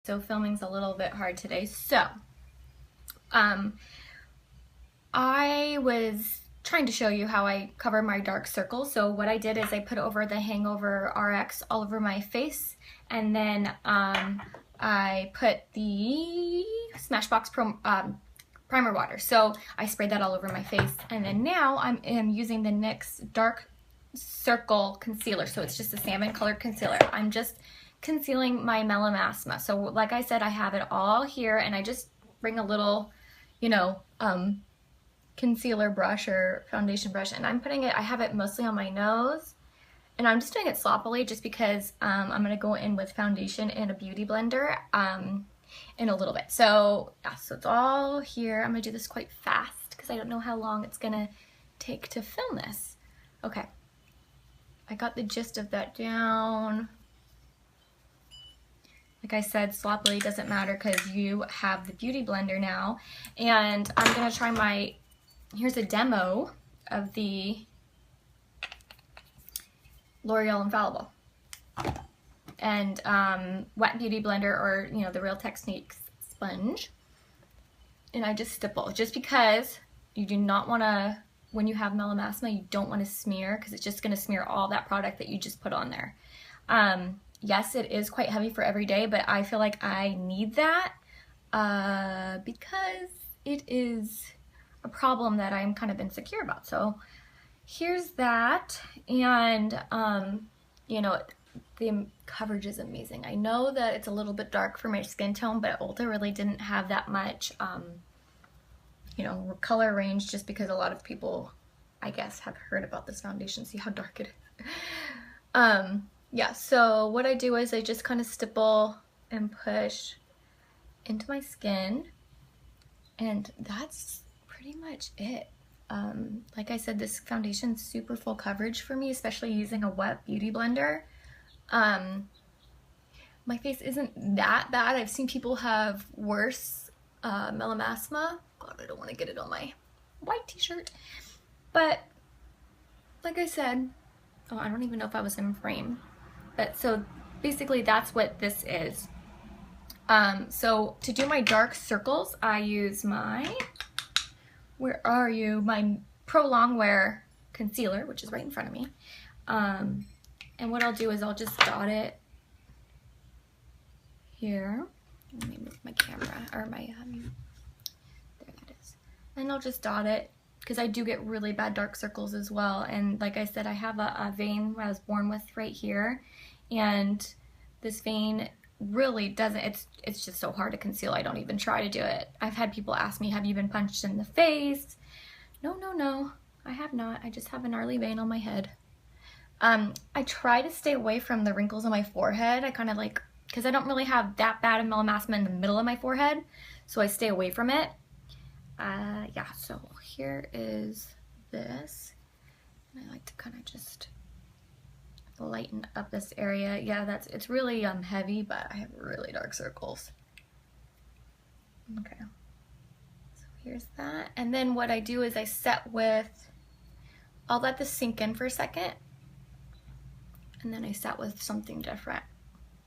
So filming's a little bit hard today. So I was trying to show you how I cover my dark circles. So what I did is I put over the Hangover RX all over my face, and then I put the Smashbox primer water. So I sprayed that all over my face, and then now I'm using the NYX Dark Circle Concealer. So it's just a salmon colored concealer. I'm just concealing my melasma. So like I said, I have it all here, and I just bring a little, concealer brush or foundation brush, and I'm putting it, I have it mostly on my nose, and I'm just doing it sloppily just because I'm going to go in with foundation and a beauty blender in a little bit. So yeah, so it's all here. I'm going to do this quite fast because I don't know how long it's going to take to film this. Okay, I got the gist of that down. Like I said, sloppily doesn't matter because you have the beauty blender now. And I'm going to try here's a demo of the L'Oreal Infallible. And wet beauty blender, or the Real Techniques sponge. And I just stipple, just because you do not want to, when you have melasma, you don't want to smear, because it's just going to smear all that product that you just put on there. Yes, it is quite heavy for every day, but I feel like I need that because it is a problem that I'm kind of insecure about. So here's that, and the coverage is amazing. I know that it's a little bit dark for my skin tone, but Ulta really didn't have that much color range, just because a lot of people, I guess, have heard about this foundation. See how dark it is. Yeah, so what I do is I just kind of stipple and push into my skin, and that's pretty much it. Like I said, this foundation's super full coverage for me, especially using a wet beauty blender. My face isn't that bad. I've seen people have worse melasma. God, I don't want to get it on my white t-shirt. But like I said, oh, I don't even know if I was in frame. But so basically that's what this is. So to do my dark circles, I use my, my Pro Longwear concealer, which is right in front of me. And what I'll do is I'll just dot it here. Let me move my camera, or my, there that is. And I'll just dot it, because I do get really bad dark circles as well. And like I said, I have a vein I was born with right here, and this vein really doesn't, it's just so hard to conceal. I don't even try to do it. I've had people ask me, have you been punched in the face? No, I have not. I just have a gnarly vein on my head. I try to stay away from the wrinkles on my forehead. I kind of like, because I don't really have that bad of melasma in the middle of my forehead, so I stay away from it. Yeah, so here is this, and I like to kind of just lighten up this area. Yeah, it's really heavy, but I have really dark circles. Okay, so here's that. And then what I do is I set with, I'll let this sink in for a second, and then I set with something different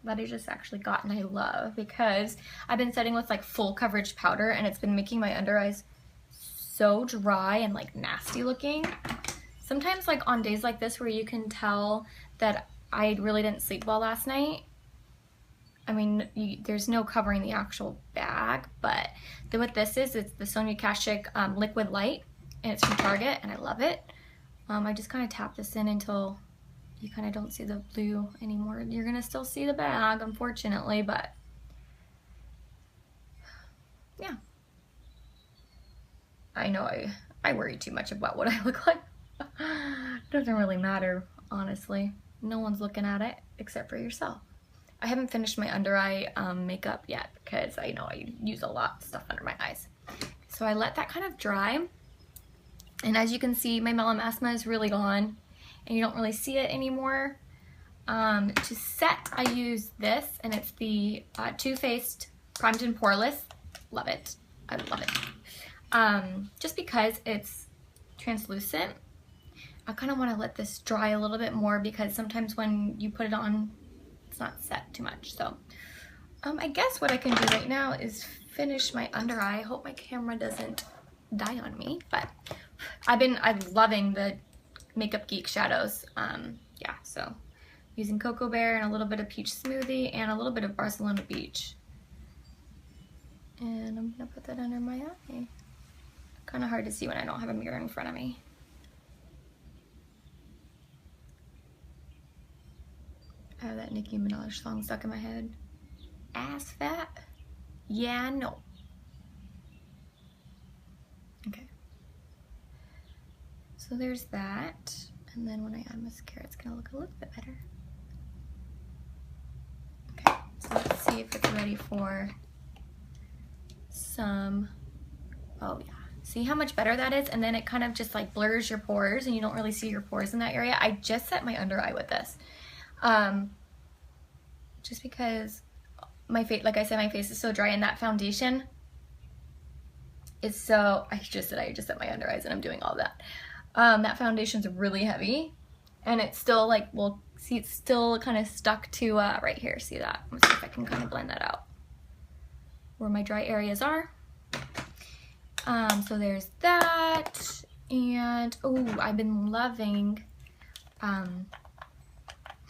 that I just actually got and I love, because I've been setting with like full coverage powder, and it's been making my under eyes so dry and like nasty looking. Sometimes, like on days like this where you can tell that I really didn't sleep well last night, I mean, there's no covering the actual bag, but what this is, it's the Sonia Kashuk Liquid Light, and it's from Target, and I love it. I just kind of tap this in until you kind of don't see the blue anymore. You're gonna still see the bag, unfortunately, but yeah. I know I worry too much about what I look like. It doesn't really matter, honestly. No one's looking at it except for yourself. I haven't finished my under eye makeup yet, because I know I use a lot of stuff under my eyes. So I let that kind of dry, and as you can see, my melasma is really gone, and you don't really see it anymore. To set, I use this, and it's the Too Faced Primed and Poreless. Love it. I love it. Just because it's translucent, I kind of want to let this dry a little bit more, because sometimes when you put it on, it's not set too much. So I guess what I can do right now is finish my under eye. I hope my camera doesn't die on me, but I'm loving the Makeup Geek shadows. Yeah, so using Cocoa Bear and a little bit of Peach Smoothie and a little bit of Barcelona Beach. And I'm gonna put that under my eye. Kind of hard to see when I don't have a mirror in front of me. I have that Nicki Minaj song stuck in my head. Ass fat? Yeah, no. Okay. So there's that. And then when I add mascara, it's gonna look a little bit better. Okay, so let's see if it's ready for some, oh yeah. See how much better that is? And then it kind of just like blurs your pores and you don't really see your pores in that area. I just set my under eye with this. Just because my face, like I said, my face is so dry, and that foundation is so, I just set my under eyes and I'm doing all that. That foundation's really heavy, and it's still like, well, see, it's still kind of stuck to right here. See that? Let's see if I can kind of blend that out where my dry areas are. So there's that, and oh, I've been loving,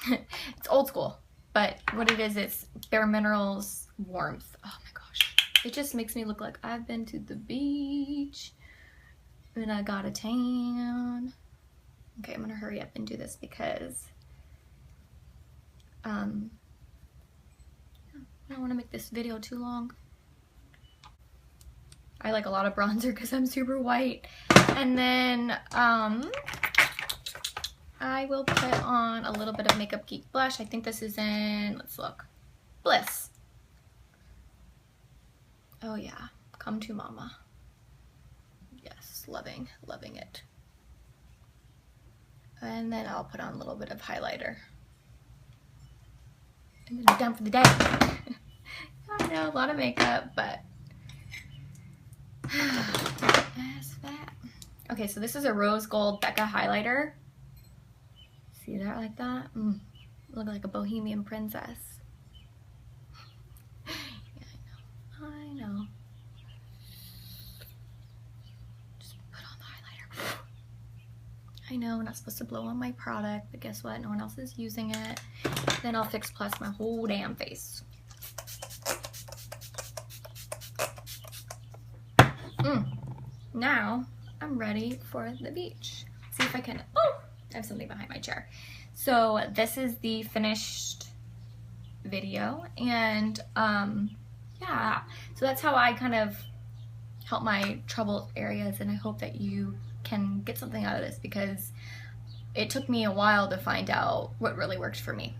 it's old school, but what it is, it's Bare Minerals Warmth. Oh my gosh, it just makes me look like I've been to the beach and I got a tan. Okay, I'm gonna hurry up and do this because I don't want to make this video too long. I like a lot of bronzer because I'm super white. And then I will put on a little bit of Makeup Geek blush. I think this is in, let's look, Bliss. Oh yeah, Come to Mama. Yes, loving it. And then I'll put on a little bit of highlighter. And then I'm done for the day. I know, a lot of makeup, but that's that. Okay, so this is a Rose Gold Becca highlighter. See that like that? Look like a bohemian princess. Yeah, I know. Just put on the highlighter. I know, I'm not supposed to blow on my product, but guess what? No one else is using it. Then I'll Fix Plus my whole damn face. Now I'm ready for the beach. See if I can, oh, I have something behind my chair. So this is the finished video, and yeah, so that's how I kind of help my troubled areas, and I hope that you can get something out of this because it took me a while to find out what really worked for me.